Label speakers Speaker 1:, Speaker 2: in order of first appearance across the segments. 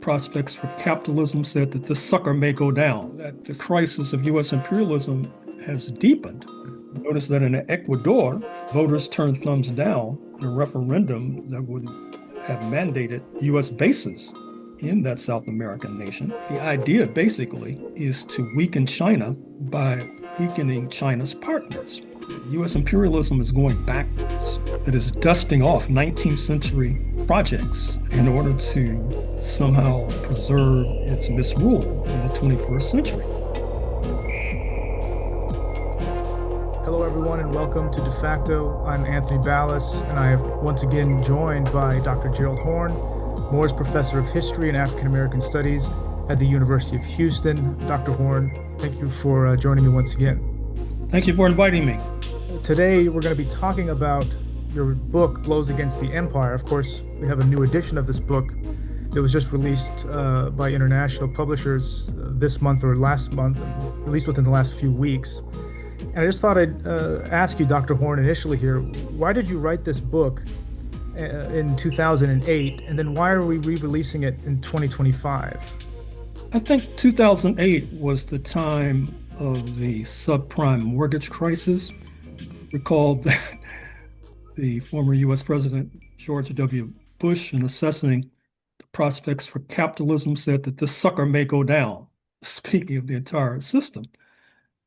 Speaker 1: prospects for capitalism said that this sucker may go down, that the crisis of U.S. imperialism has deepened. Notice that in Ecuador, voters turned thumbs down in a referendum that would have mandated U.S. bases in that South American nation. The idea basically is to weaken China by weakening China's partners. U.S. imperialism is going backwards. It is dusting off 19th century projects in order to somehow preserve its misrule in the 21st century.
Speaker 2: Hello, everyone, and welcome to De Facto. I'm Anthony Ballas, and I have once again joined by Dr. Gerald Horne, Moores Professor of History and African American Studies at the University of Houston. Dr. Horne, thank you for joining me once again.
Speaker 1: Thank you for inviting me.
Speaker 2: Today, we're going to be talking about your book, Blows Against the Empire. Of course, we have a new edition of this book that was just released by international publishers this month or last month, at least within the last few weeks. And I just thought I'd ask you, Dr. Horne, initially here, why did you write this book in 2008, and then why are we re-releasing it in 2025?
Speaker 1: I think 2008 was the time of the subprime mortgage crisis. Recall that the former U.S. President George W. Bush, in assessing the prospects for capitalism, said that this sucker may go down, speaking of the entire system.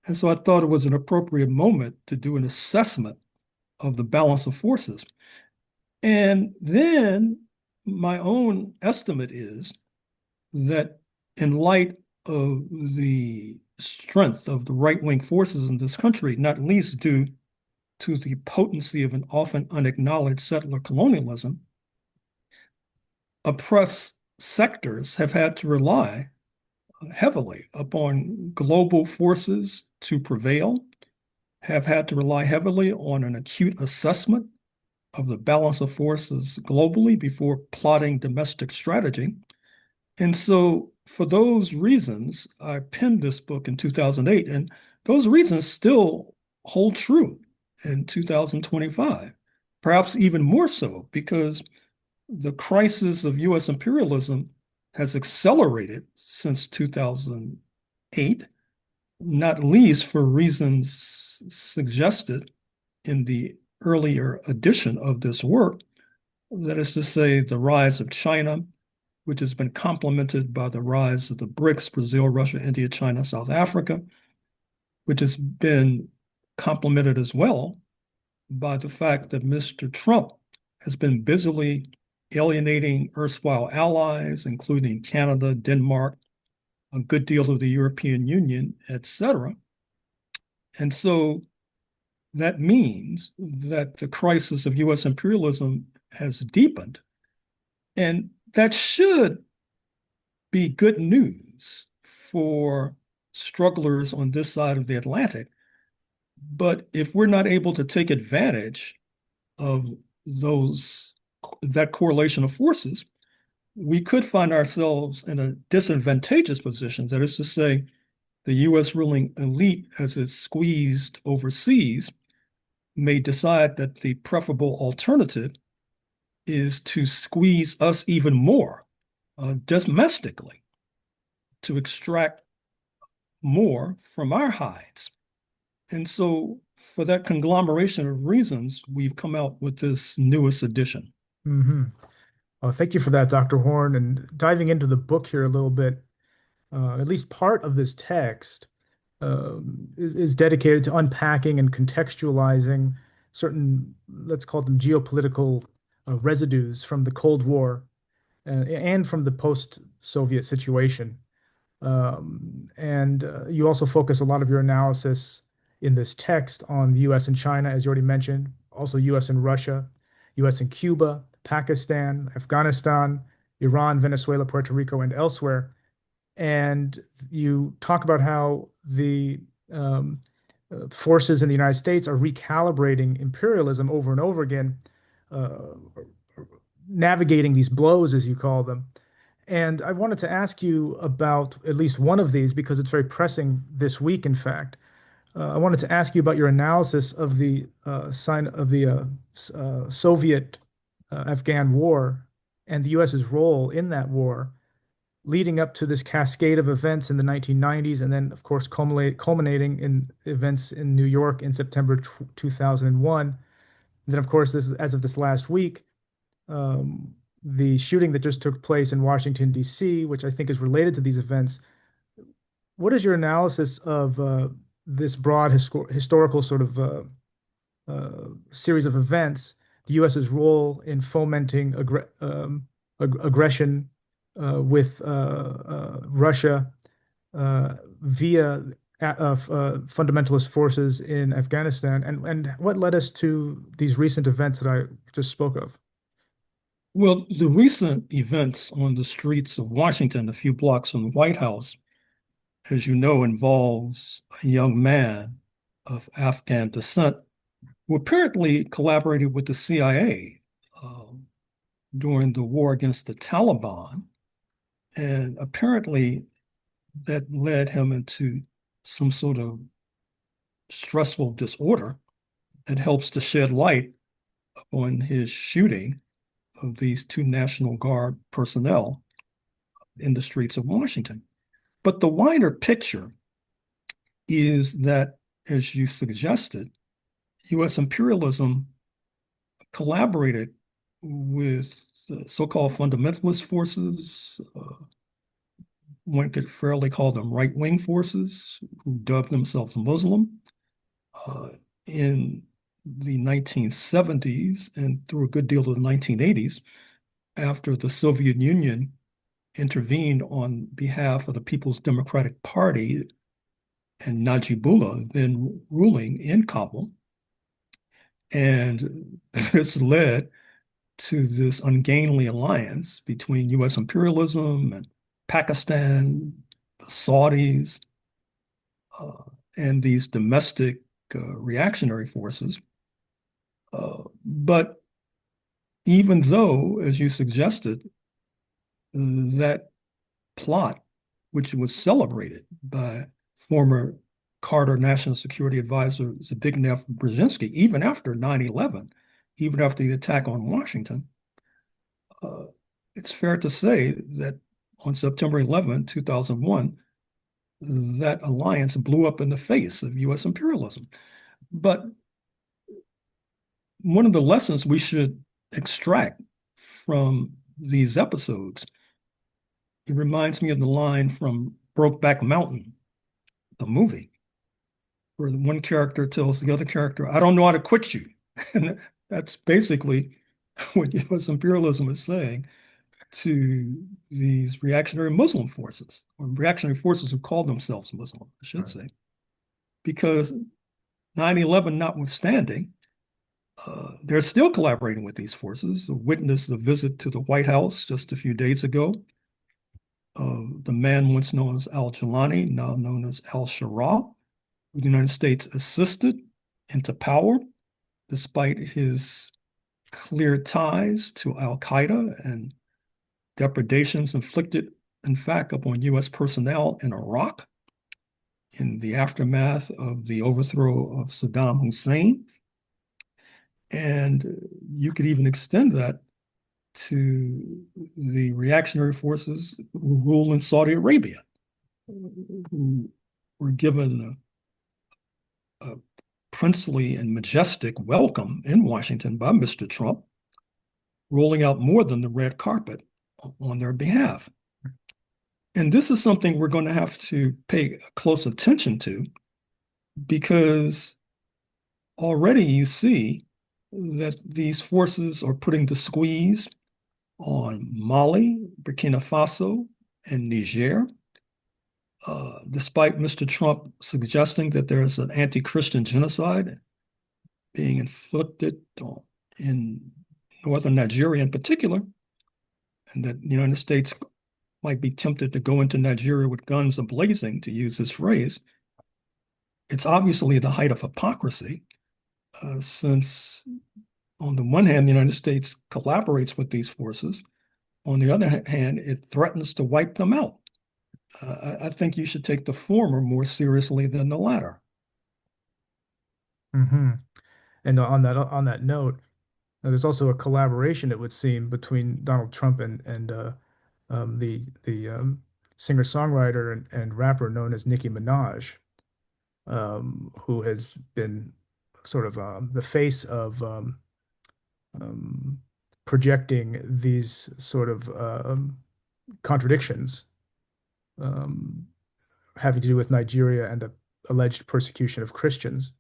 Speaker 1: And so I thought it was an appropriate moment to do an assessment of the balance of forces. And then my own estimate is that in light of the strength of the right-wing forces in this country, not least due to the potency of an often unacknowledged settler colonialism, oppressed sectors have had to rely heavily upon global forces to prevail, have had to rely heavily on an acute assessment of the balance of forces globally before plotting domestic strategy. And so for those reasons, I penned this book in 2008, and those reasons still hold true in 2025, perhaps even more so, because the crisis of U.S. imperialism has accelerated since 2008, not least for reasons suggested in the earlier edition of this work. That is to say, the rise of China, which has been complemented by the rise of the BRICS, Brazil, Russia, India, China, South Africa, which has been complemented as well by the fact that Mr. Trump has been busily alienating erstwhile allies, including Canada, Denmark, a good deal of the European Union, etc. And so that means that the crisis of U.S. imperialism has deepened. And that should be good news for strugglers on this side of the Atlantic. But if we're not able to take advantage of that correlation of forces, we could find ourselves in a disadvantageous position. That is to say, the U.S. ruling elite, as it's squeezed overseas, may decide that the preferable alternative is to squeeze us even more domestically, to extract more from our hides. And so for that conglomeration of reasons, we've come out with this newest edition.
Speaker 2: Mm-hmm. Thank you for that, Dr. Horne. And diving into the book here a little bit, at least part of this text is dedicated to unpacking and contextualizing certain, let's call them geopolitical residues from the Cold War and from the post-Soviet situation. And you also focus a lot of your analysis in this text on the U.S. and China, as you already mentioned, also U.S. and Russia, U.S. and Cuba, Pakistan, Afghanistan, Iran, Venezuela, Puerto Rico, and elsewhere. And you talk about how the forces in the United States are recalibrating imperialism over and over again, navigating these blows, as you call them. And I wanted to ask you about at least one of these because it's very pressing this week, in fact. I wanted to ask you about your analysis of the sign of the Soviet Afghan war and the US's role in that war leading up to this cascade of events in the 1990s, and then, of course, culminating in events in New York in September 2001. And then, of course, this as of this last week, um, the shooting that just took place in Washington, D.C., which I think is related to these events. What is your analysis of this broad historical sort of series of events, the U.S.'s role in fomenting aggression with Russia via fundamentalist forces in Afghanistan, and what led us to these recent events that I just spoke of?
Speaker 1: Well, the recent events on the streets of Washington, a few blocks from the White House, as you know, involves a young man of Afghan descent who apparently collaborated with the CIA during the war against the Taliban. And apparently that led him into some sort of stressful disorder that helps to shed light on his shooting of these two National Guard personnel in the streets of Washington. But the wider picture is that, as you suggested, US imperialism collaborated with so-called fundamentalist forces. One could fairly call them right-wing forces who dubbed themselves Muslim uh, in the 1970s and through a good deal of the 1980s after the Soviet Union intervened on behalf of the People's Democratic Party and Najibullah, then ruling in Kabul. And this led to this ungainly alliance between US imperialism and Pakistan, the Saudis, uh, and these domestic reactionary forces. But even though, as you suggested, that plot, which was celebrated by former Carter National Security Advisor Zbigniew Brzezinski, even after 9/11, even after the attack on Washington, uh, it's fair to say that on September 11, 2001, that alliance blew up in the face of US imperialism. But one of the lessons we should extract from these episodes, it reminds me of the line from Brokeback Mountain, the movie, where the one character tells the other character, I don't know how to quit you. And that's basically what US imperialism is saying to these reactionary Muslim forces, or reactionary forces who call themselves Muslim, I should say, because 9/11 notwithstanding, they're still collaborating with these forces. Witness the visit to the White House just a few days ago. The man once known as al-Jilani, now known as al-Sharaa, who the United States assisted into power despite his clear ties to al-Qaeda and depredations inflicted, in fact, upon US personnel in Iraq in the aftermath of the overthrow of Saddam Hussein. And you could even extend that to the reactionary forces who rule in Saudi Arabia, who were given a princely and majestic welcome in Washington by Mr. Trump, rolling out more than the red carpet on their behalf. And this is something we're going to have to pay close attention to because already you see that these forces are putting the squeeze on Mali, Burkina Faso, and Niger, despite Mr. Trump suggesting that there is an anti-Christian genocide being inflicted in northern Nigeria in particular, and that the United States might be tempted to go into Nigeria with guns a-blazing, to use his phrase. It's obviously the height of hypocrisy, since on the one hand, the United States collaborates with these forces. On the other hand, it threatens to wipe them out. I think you should take the former more seriously than the latter.
Speaker 2: Hmm. And on that note, there's also a collaboration, it would seem, between Donald Trump and the singer-songwriter and rapper known as Nicki Minaj, who has been sort of the face of um, projecting these sort of contradictions um, having to do with Nigeria and the alleged persecution of Christians.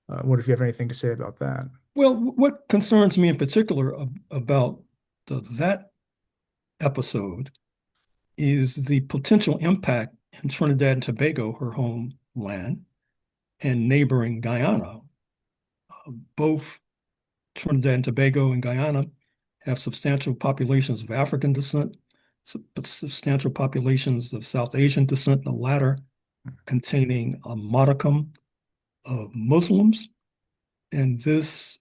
Speaker 2: I wonder if you have anything to say about that.
Speaker 1: Well, what concerns me in particular about that episode is the potential impact in Trinidad and Tobago, her homeland, and neighboring Guyana. Both Trinidad and Tobago and Guyana have substantial populations of African descent, but substantial populations of South Asian descent, the latter containing a modicum of Muslims. And this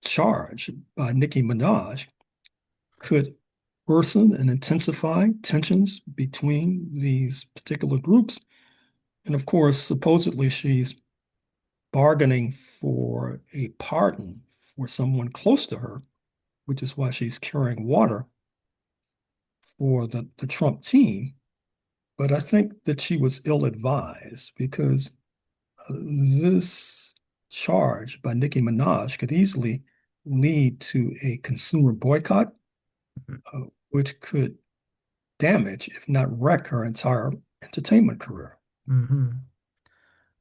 Speaker 1: charge by Nicki Minaj could worsen and intensify tensions between these particular groups. And of course, supposedly she's bargaining for a pardon for someone close to her, which is why she's carrying water for the Trump team. But I think that she was ill-advised because this charge by Nicki Minaj could easily lead to a consumer boycott, which could damage, if not wreck, her entire entertainment career.
Speaker 2: Mm-hmm.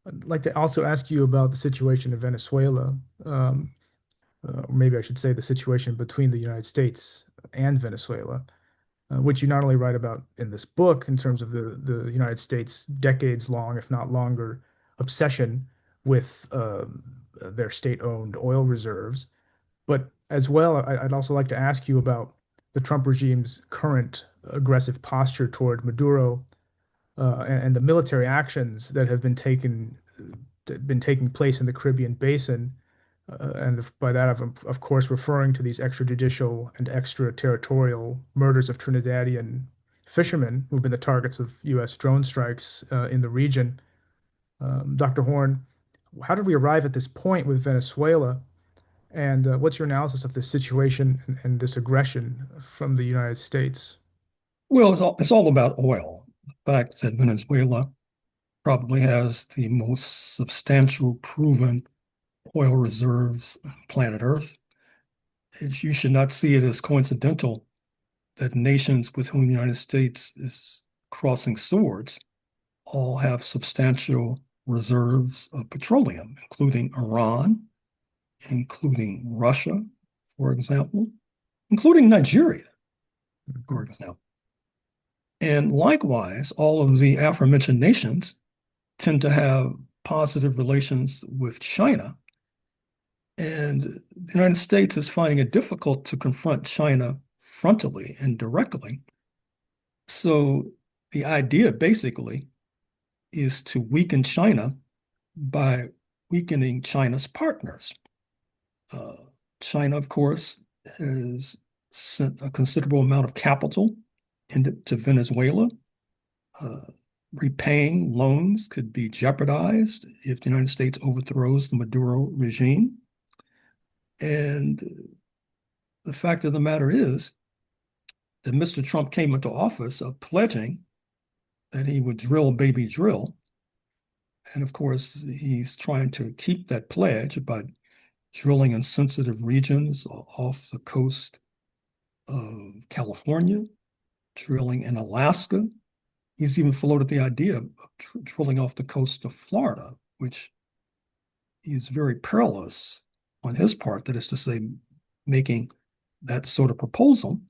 Speaker 2: I'd like to also ask you about the situation in Venezuela, or maybe I should say the situation between the United States and Venezuela, which you not only write about in this book in terms of the United States' decades-long, if not longer, obsession with their state-owned oil reserves, but as well, I'd also like to ask you about the Trump regime's current aggressive posture toward Maduro and the military actions that have been taking place in the Caribbean Basin. And by that, I'm of course referring to these extrajudicial and extraterritorial murders of Trinidadian fishermen who've been the targets of U.S. drone strikes in the region. Dr. Horne, how did we arrive at this point with Venezuela? And what's your analysis of this situation and this aggression from the United States?
Speaker 1: Well, it's all about oil. The fact that Venezuela probably has the most substantial proven oil reserves on planet Earth. You should not see it as coincidental that nations with whom the United States is crossing swords all have substantial reserves of petroleum, including Iran, including Russia, for example, including Nigeria, for example. And likewise, all of the aforementioned nations tend to have positive relations with China. And the United States is finding it difficult to confront China frontally and directly. So the idea basically is to weaken China by weakening China's partners. China, of course, has sent a considerable amount of capital to Venezuela. Repaying loans could be jeopardized if the United States overthrows the Maduro regime. And the fact of the matter is that Mr. Trump came into office pledging that he would drill, baby, drill. And of course, he's trying to keep that pledge by drilling in sensitive regions off the coast of California, drilling in Alaska. He's even floated the idea of drilling off the coast of Florida, which is very perilous on his part, that is to say, making that sort of proposal.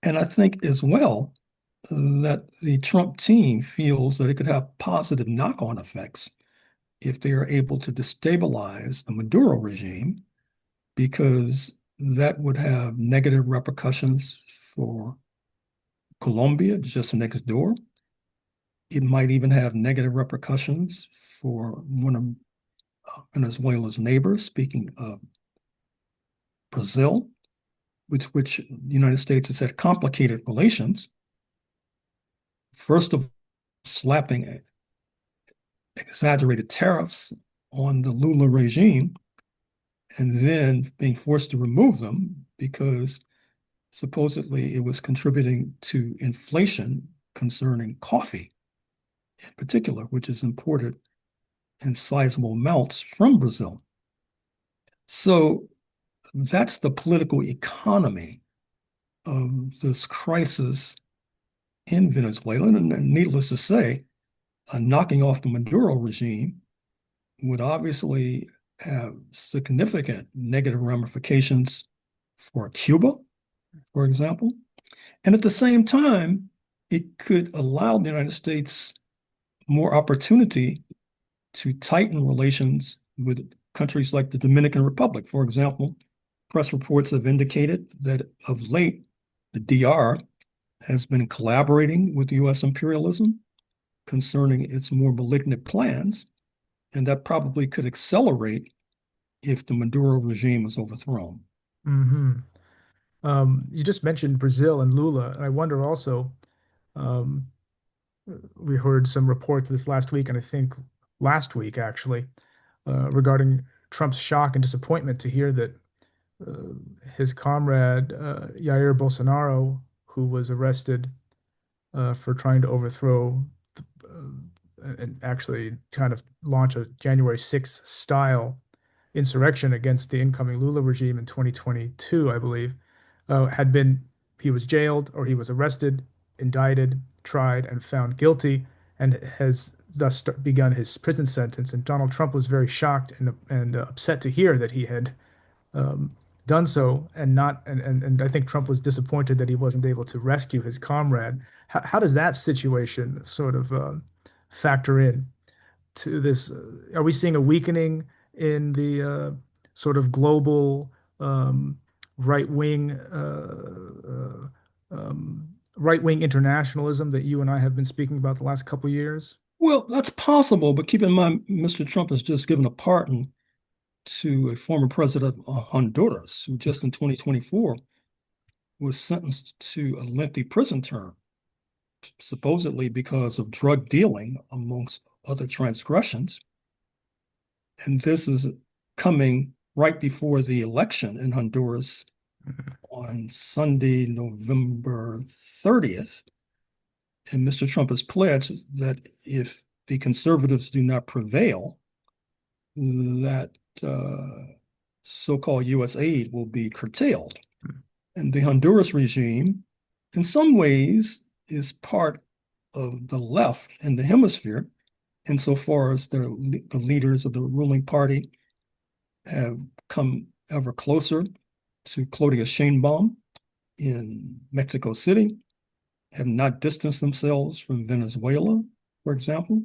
Speaker 1: And I think as well that the Trump team feels that it could have positive knock-on effects if they are able to destabilize the Maduro regime, because that would have negative repercussions for Colombia, just next door. It might even have negative repercussions for one of Venezuela's neighbors, speaking of Brazil, with which the United States has had complicated relations. First of all, slapping exaggerated tariffs on the Lula regime, and then being forced to remove them because Supposedly, it was contributing to inflation concerning coffee in particular, which is imported in sizable amounts from Brazil. So that's the political economy of this crisis in Venezuela. And needless to say, knocking off the Maduro regime would obviously have significant negative ramifications for Cuba, for example. And at the same time, it could allow the United States more opportunity to tighten relations with countries like the Dominican Republic. For example, press reports have indicated that of late, the DR has been collaborating with U.S. imperialism concerning its more malignant plans, and that probably could accelerate if the Maduro regime is overthrown.
Speaker 2: Hmm. You just mentioned Brazil and Lula, and I wonder also, um, we heard some reports this last week, and I think last week actually, regarding Trump's shock and disappointment to hear that uh, his comrade Jair Bolsonaro, who was arrested for trying to overthrow and actually kind of launch a January 6th style insurrection against the incoming Lula regime in 2022, I believe, had been, he was jailed or he was arrested, indicted, tried, and found guilty, and has thus begun his prison sentence. And Donald Trump was very shocked and upset to hear that he had um, done so, and not and I think Trump was disappointed that he wasn't able to rescue his comrade. How does that situation sort of factor in to this? Are we seeing a weakening in the sort of global right-wing right-wing internationalism that you and I have been speaking about the last couple of years?
Speaker 1: Well, that's possible, but keep in mind, Mr. Trump has just given a pardon to a former president of Honduras, who just in 2024 was sentenced to a lengthy prison term, supposedly because of drug dealing, amongst other transgressions. And this is coming right before the election in Honduras on Sunday, November 30th. And Mr. Trump has pledged that if the conservatives do not prevail, that so-called U.S. aid will be curtailed. And the Honduras regime, in some ways, is part of the left in the hemisphere, insofar as the leaders of the ruling party have come ever closer to Claudia Sheinbaum in Mexico City, have not distanced themselves from Venezuela, for example.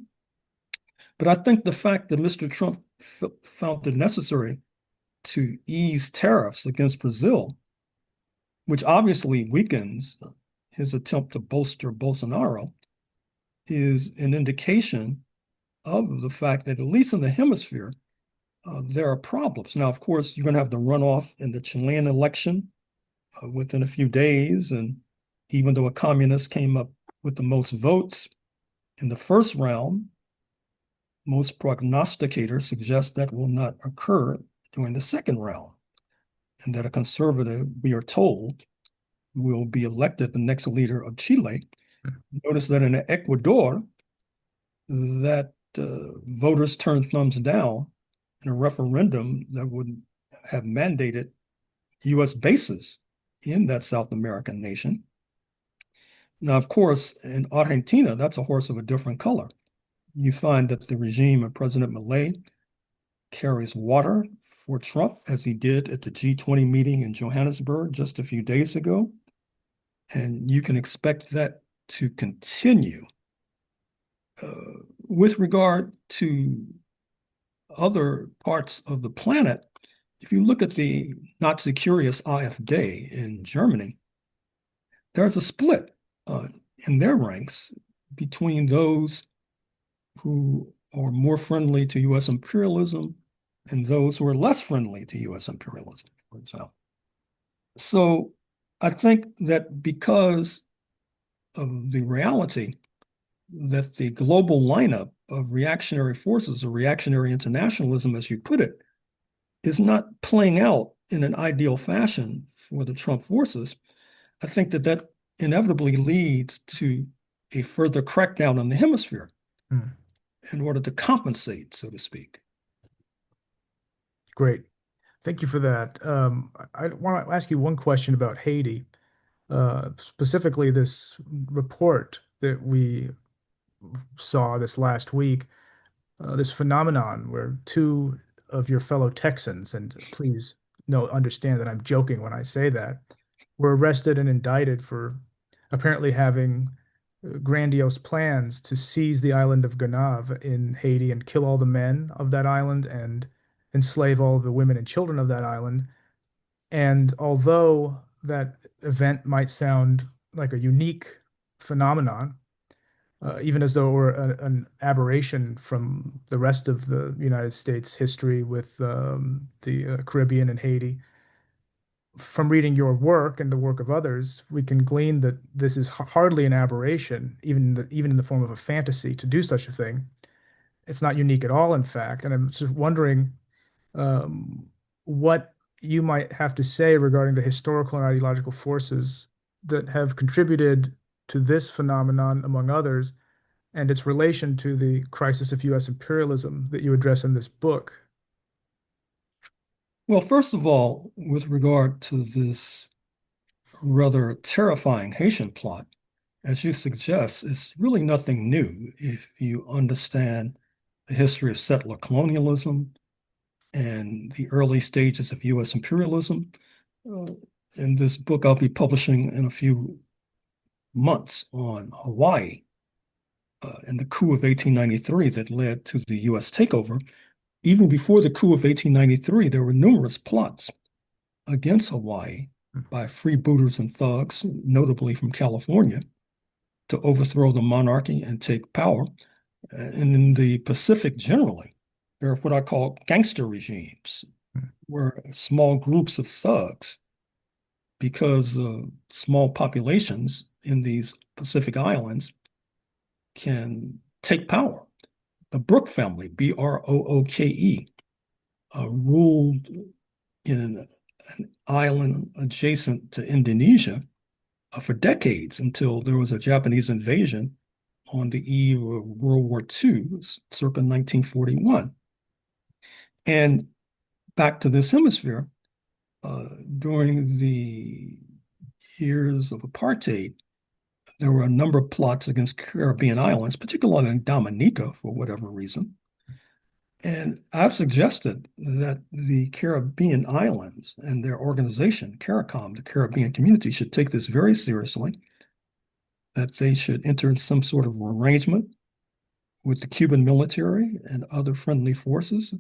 Speaker 1: But I think the fact that Mr. Trump found it necessary to ease tariffs against Brazil, which obviously weakens his attempt to bolster Bolsonaro, is an indication of the fact that, at least in the hemisphere, there are problems. Now, of course, you're going to have the runoff in the Chilean election within a few days. And even though a communist came up with the most votes in the first round, most prognosticators suggest that will not occur during the second round, and that a conservative, we are told, will be elected the next leader of Chile. Notice that in Ecuador, that voters turned thumbs down in a referendum that would have mandated U.S. bases in that South American nation. Now, of course, in Argentina, that's a horse of a different color. You find that the regime of President Milei carries water for Trump, as he did at the G20 meeting in Johannesburg just a few days ago. And you can expect that to continue. With regard to other parts of the planet, if you look at the Nazi curious AfD in Germany, there's a split in their ranks between those who are more friendly to U.S. imperialism and those who are less friendly to U.S. imperialism, for example. So I think that because of the reality that the global lineup of reactionary forces, or reactionary internationalism, as you put it, is not playing out in an ideal fashion for the Trump forces, I think that that inevitably leads to a further crackdown on the hemisphere
Speaker 2: Hmm.
Speaker 1: in order to compensate, so to speak.
Speaker 2: Great. Thank you for that. I want to ask you one question about Haiti, specifically this report that we saw this last week, this phenomenon where two of your fellow Texans, and please understand that I'm joking when I say that, were arrested and indicted for apparently having grandiose plans to seize the island of Gonave in Haiti and kill all the men of that island and enslave all the women and children of that island. And although that event might sound like a unique phenomenon, even as though it were an aberration from the rest of the United States history with the Caribbean and Haiti. From reading your work and the work of others, we can glean that this is hardly an aberration, even in the form of a fantasy to do such a thing. It's not unique at all, in fact. And I'm just wondering um, what you might have to say regarding the historical and ideological forces that have contributed to this phenomenon, among others, and its relation to the crisis of U.S. imperialism that you address in this book.
Speaker 1: Well, first of all, with regard to this rather terrifying Haitian plot, as you suggest, it's really nothing new if you understand the history of settler colonialism and the early stages of U.S. imperialism. Uh, in this book, I'll be publishing in a few months on Hawaii and the coup of 1893 that led to the U.S. takeover. Even before the coup of 1893, there were numerous plots against Hawaii by freebooters and thugs, notably from California, to overthrow the monarchy and take power. And in the Pacific generally, there are what I call gangster regimes, where small groups of thugs, because small populations in these Pacific islands can take power. The Brooke family, Brooke, ruled in an island adjacent to Indonesia for decades until there was a Japanese invasion on the eve of World War II, circa 1941. And back to this hemisphere, during the years of apartheid, there were a number of plots against Caribbean islands, particularly in Dominica for whatever reason. And I've suggested that the Caribbean islands and their organization, CARICOM, the Caribbean community, should take this very seriously, that they should enter into some sort of arrangement with the Cuban military and other friendly forces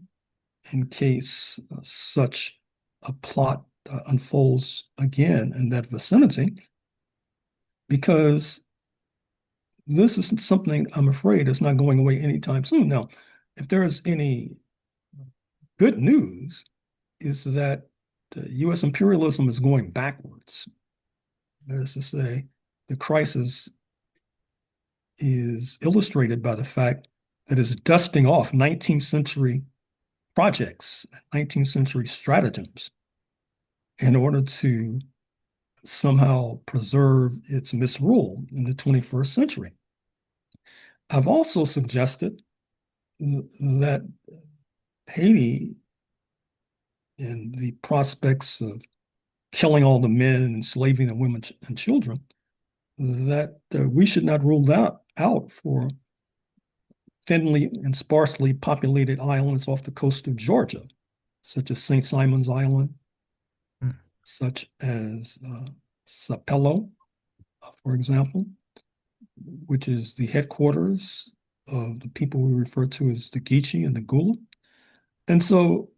Speaker 1: in case such a plot unfolds again in that vicinity, because this isn't something I'm afraid is not going away anytime soon. Now, if there is any good news, is that U.S. imperialism is going backwards. That is to say, the crisis is illustrated by the fact that it's dusting off 19th century projects, 19th century stratagems in order to somehow preserve its misrule in the 21st century. I've also suggested that Haiti and the prospects of killing all the men and enslaving the women and children, that we should not rule that out for thinly and sparsely populated islands off the coast of Georgia, such as St. Simon's Island,
Speaker 2: Hmm.
Speaker 1: such as Sapelo, for example, which is the headquarters of the people we refer to as the Geechee and the Gula. And so,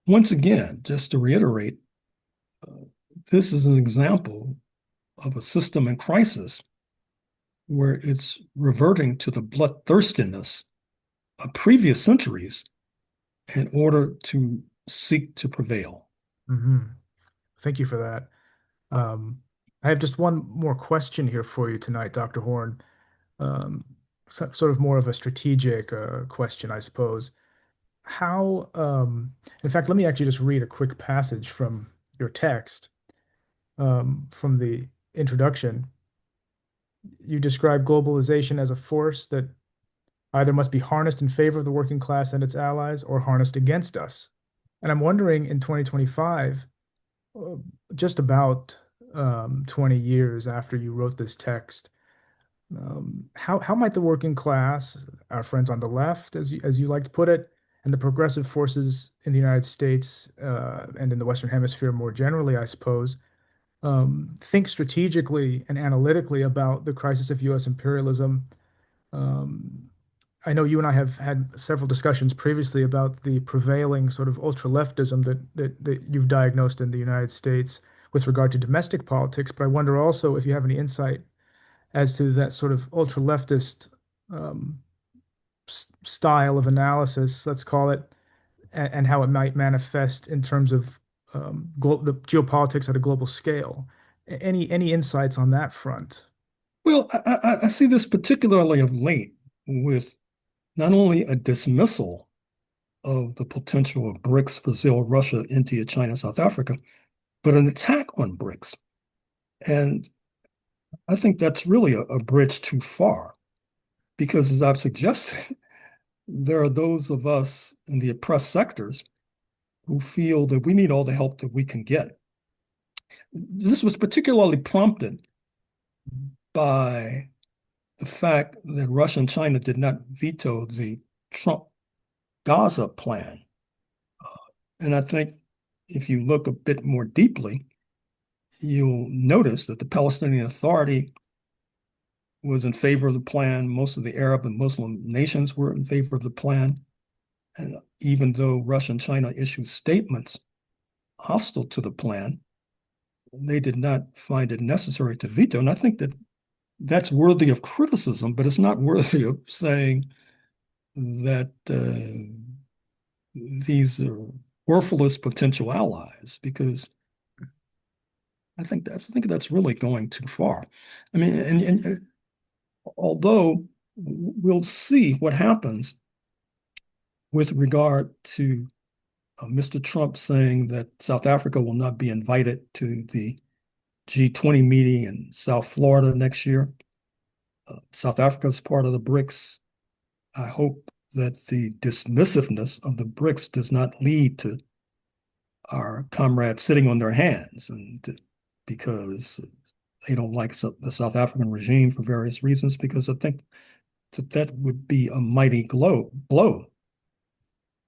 Speaker 1: once again, just to reiterate, this is an example of a system in crisis where it's reverting to the bloodthirstiness of previous centuries in order to seek to prevail.
Speaker 2: Hmm. Thank you for that. I have just one more question here for you tonight, Dr. Horne. Um, Sort of more of a strategic question, I suppose. In fact, let me actually just read a quick passage from your text. from the introduction. You describe globalization as a force that either must be harnessed in favor of the working class and its allies or harnessed against us. And I'm wondering in 2025, uh, just about 20 years after you wrote this text, how might the working class, our friends on the left, as you like to put it, and the progressive forces in the United States and in the Western Hemisphere more generally, I suppose, think strategically and analytically about the crisis of U.S. imperialism? Um, I know you and I have had several discussions previously about the prevailing sort of ultra-leftism that you've diagnosed in the United States with regard to domestic politics, but I wonder also if you have any insight as to that sort of ultra-leftist um, style of analysis, let's call it, and how it might manifest in terms of the geopolitics at a global scale. Any insights on that front?
Speaker 1: Well, I see this particularly of late with not only a dismissal of the potential of BRICS, Brazil, Russia, India, China, South Africa, but an attack on BRICS. And I think that's really a bridge too far because, as I've suggested, there are those of us in the oppressed sectors who feel that we need all the help that we can get. This was particularly prompted by the fact that Russia and China did not veto the Trump Gaza plan. And I think if you look a bit more deeply, you'll notice that the Palestinian Authority was in favor of the plan. Most of the Arab and Muslim nations were in favor of the plan. And even though Russia and China issued statements hostile to the plan, they did not find it necessary to veto. And I think that that's worthy of criticism, but it's not worthy of saying that these are worthless potential allies, because I think that's really going too far. I mean, and although we'll see what happens with regard to Mr. Trump saying that South Africa will not be invited to the G20 meeting in South Florida next year. South Africa is part of the BRICS. I hope that the dismissiveness of the BRICS does not lead to our comrades sitting on their hands, and because they don't like the South African regime for various reasons, because I think that that would be a mighty blow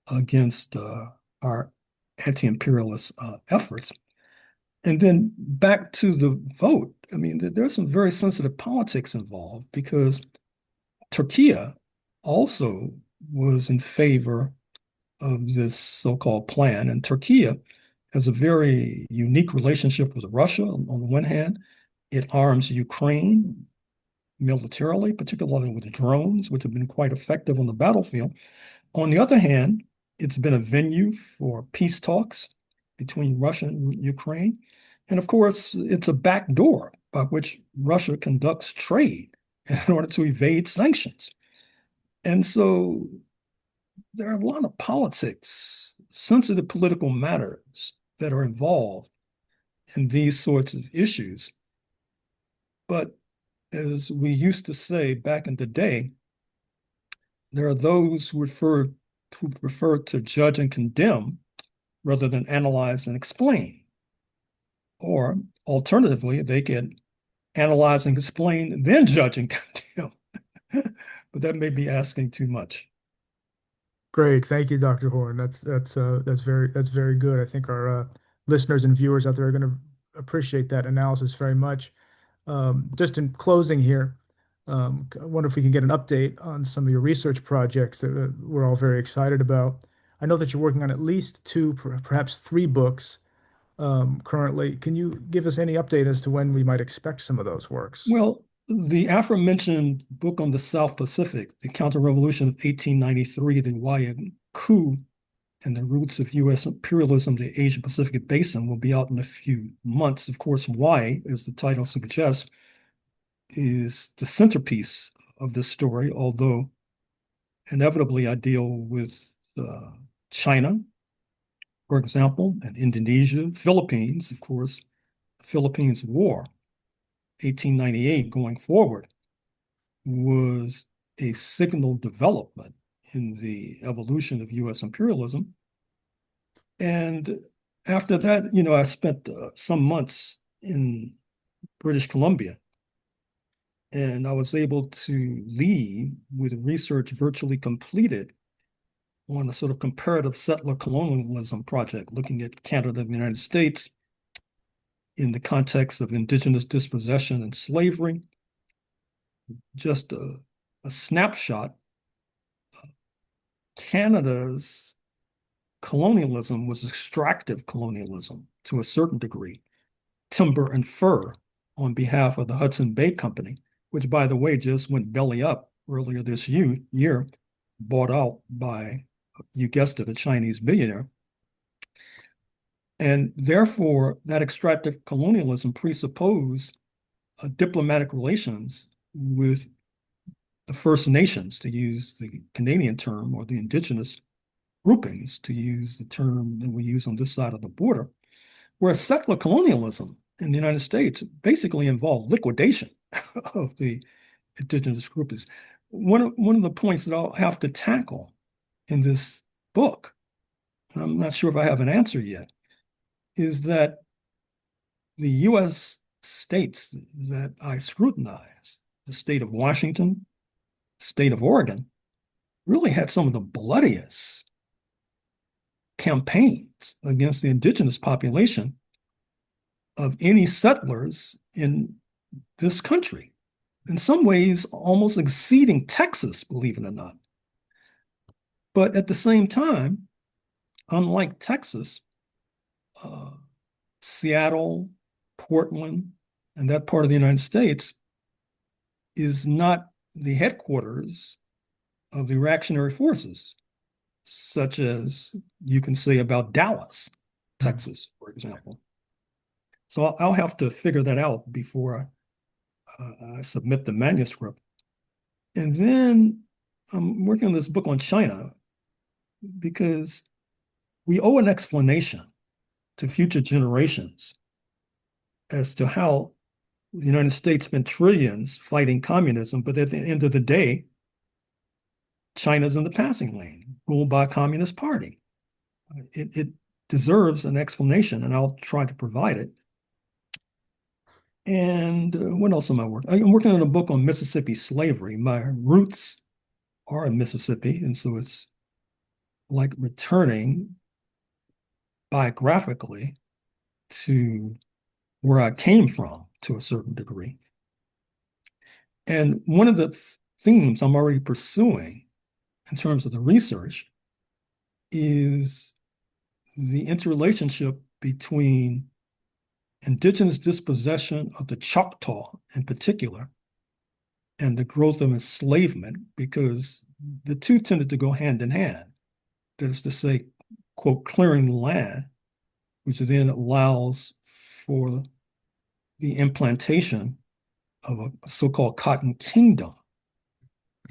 Speaker 1: against our anti-imperialist efforts. And then back to the vote. I mean, there's some very sensitive politics involved because Turkey also was in favor of this so-called plan. And Turkey has a very unique relationship with Russia. On the one hand, it arms Ukraine militarily, particularly with drones, which have been quite effective on the battlefield. On the other hand, it's been a venue for peace talks between Russia and Ukraine. And of course, it's a backdoor by which Russia conducts trade in order to evade sanctions. And so there are a lot of politics, sensitive political matters that are involved in these sorts of issues. But as we used to say back in the day, there are those who prefer to judge and condemn rather than analyze and explain. Or alternatively, they can analyze and explain, then judge and condemn. But that may be asking too much.
Speaker 2: Great, thank you, Dr. Horne. That's very good. I think our listeners and viewers out there are going to appreciate that analysis very much. Just in closing here, I wonder if we can get an update on some of your research projects that we're all very excited about. I know that you're working on at least two, perhaps three books currently. Can you give us any update as to when we might expect some of those works?
Speaker 1: Well, the aforementioned book on the South Pacific, The Counter-Revolution of 1893, the Hawaiian Coup, and the Roots of U.S. Imperialism, the Asia-Pacific Basin, will be out in a few months. Of course, Hawaii, as the title suggests, is the centerpiece of this story, although inevitably I deal with China, for example, and Indonesia, Philippines, of course, Philippines War, 1898 going forward, was a signal development in the evolution of U.S. imperialism. And after that, I spent some months in British Columbia, and I was able to leave with research virtually completed on a sort of comparative settler colonialism project, looking at Canada and the United States in the context of indigenous dispossession and slavery. Just a snapshot. Canada's colonialism was extractive colonialism to a certain degree, timber and fur on behalf of the Hudson Bay Company, which, by the way, just went belly up earlier this year, bought out by, you guessed it, a Chinese billionaire. And therefore, that extractive colonialism presupposed diplomatic relations with the First Nations, to use the Canadian term, or the indigenous groupings, to use the term that we use on this side of the border, whereas settler colonialism in the United States basically involved liquidation of the indigenous groupings. One of the points that I'll have to tackle in this book, and I'm not sure if I have an answer yet, is that the U.S. states that I scrutinized, the state of Washington, state of Oregon, really had some of the bloodiest campaigns against the indigenous population of any settlers in this country, in some ways almost exceeding Texas, believe it or not. But at the same time, unlike Texas, Seattle, Portland, and that part of the United States is not the headquarters of the reactionary forces, such as you can say about Dallas, Texas, for example. So I'll have to figure that out before I submit the manuscript. And then I'm working on this book on China because we owe an explanation to future generations as to how the United States spent trillions fighting communism, but at the end of the day, China's in the passing lane, ruled by a communist party. It deserves an explanation, and I'll try to provide it. And what else am I working? I'm working on a book on Mississippi slavery. My roots are in Mississippi, and so it's like returning biographically to where I came from to a certain degree. And one of the themes I'm already pursuing in terms of the research is the interrelationship between indigenous dispossession of the Choctaw in particular and the growth of enslavement, because the two tended to go hand in hand. That is to say, quote, clearing the land, which then allows for the implantation of a so-called cotton kingdom.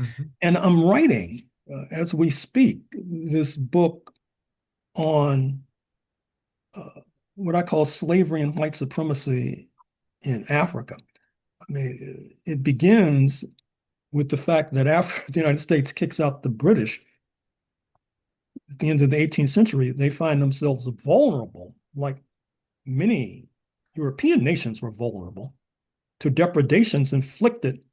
Speaker 1: Mm-hmm. And I'm writing, as we speak, this book on what I call slavery and white supremacy in Africa. I mean, it begins with the fact that after the United States kicks out the British at the end of the 18th century, they find themselves vulnerable, like many European nations were vulnerable, to depredations inflicted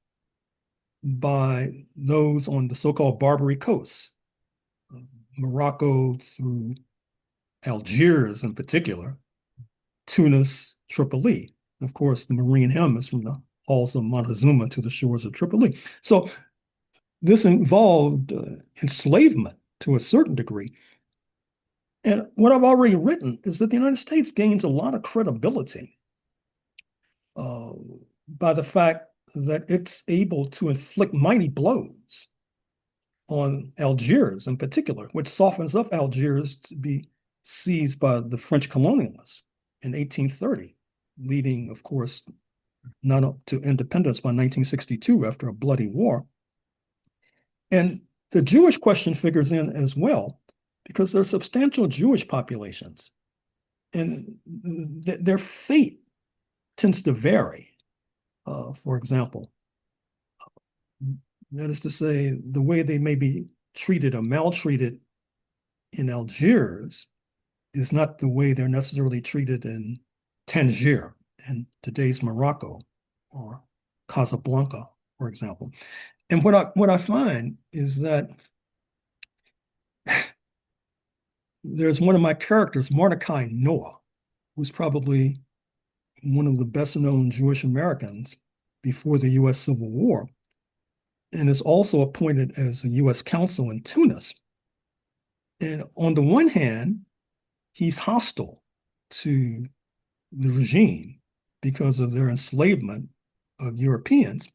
Speaker 1: by those on the so-called Barbary coast, Morocco through Algiers in particular, Tunis, Tripoli. Of course, the Marine Hem is from the halls of Montezuma to the shores of Tripoli. So this involved enslavement to a certain degree. And what I've already written is that the United States gains a lot of credibility by the fact that it's able to inflict mighty blows on Algiers in particular, which softens up Algiers to be seized by the French colonialists in 1830, leading, of course, not up to independence by 1962 after a bloody war. And the Jewish question figures in as well, because there are substantial Jewish populations, and their fate tends to vary. For example, that is to say, the way they may be treated or maltreated in Algiers is not the way they're necessarily treated in Tangier in today's Morocco or Casablanca, for example. And what I find is that there's one of my characters, Mordecai Noah, who's probably one of the best known Jewish Americans before the US Civil War, and is also appointed as a US consul in Tunis. And on the one hand, he's hostile to the regime because of their enslavement of Europeans.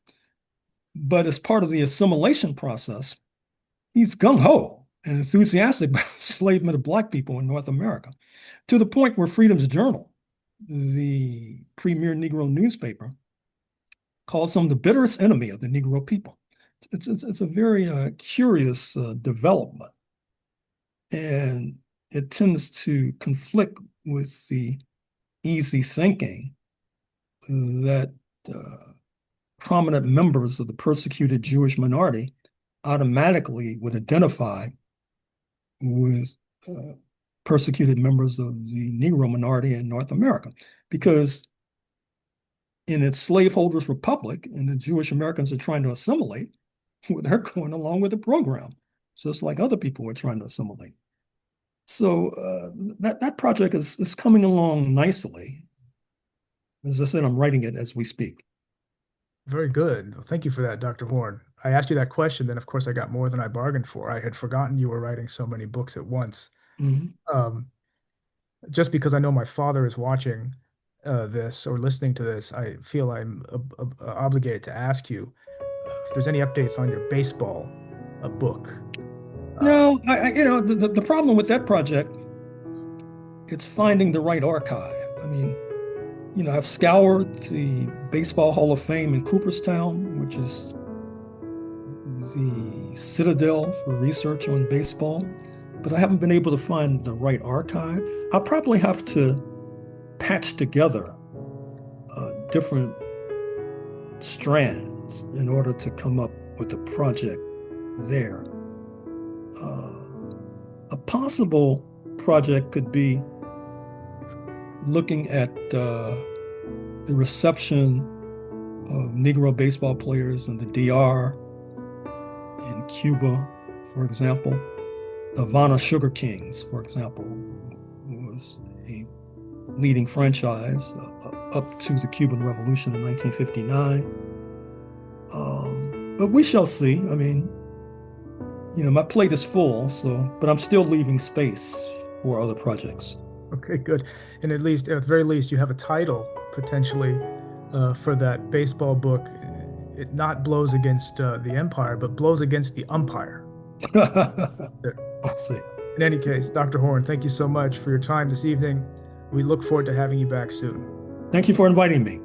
Speaker 1: But as part of the assimilation process, he's gung-ho and enthusiastic about enslavement of Black people in North America, to the point where Freedom's Journal, the premier Negro newspaper, calls him the bitterest enemy of the Negro people. It's a very curious development, and it tends to conflict with the easy thinking that prominent members of the persecuted Jewish minority automatically would identify with persecuted members of the Negro minority in North America. Because in its slaveholders' republic, and the Jewish Americans are trying to assimilate, well, they're going along with the program, just like other people were trying to assimilate. So that project is coming along nicely. As I said, I'm writing it as we speak.
Speaker 2: Very good. Well, thank you for that, Dr. Horne. I asked you that question, then of course I got more than I bargained for. I had forgotten you were writing so many books at once.
Speaker 1: Mm-hmm.
Speaker 2: Just because I know my father is watching this or listening to this, I feel I'm obligated to ask you if there's any updates on your baseball book.
Speaker 1: No, the problem with that project, it's finding the right archive. I mean, I've scoured the Baseball Hall of Fame in Cooperstown, which is the citadel for research on baseball, but I haven't been able to find the right archive. I'll probably have to patch together different strands in order to come up with a project there. A possible project could be looking at the reception of Negro baseball players in the DR, in Cuba, for example. The Havana Sugar Kings, for example, was a leading franchise up to the Cuban Revolution in 1959. But we shall see. I mean, my plate is full, but I'm still leaving space for other projects.
Speaker 2: Okay, good. And at the very least, you have a title potentially for that baseball book. It not blows against the empire, but blows against the umpire.
Speaker 1: I'll see.
Speaker 2: In any case, Dr. Horne, thank you so much for your time this evening. We look forward to having you back soon.
Speaker 1: Thank you for inviting me.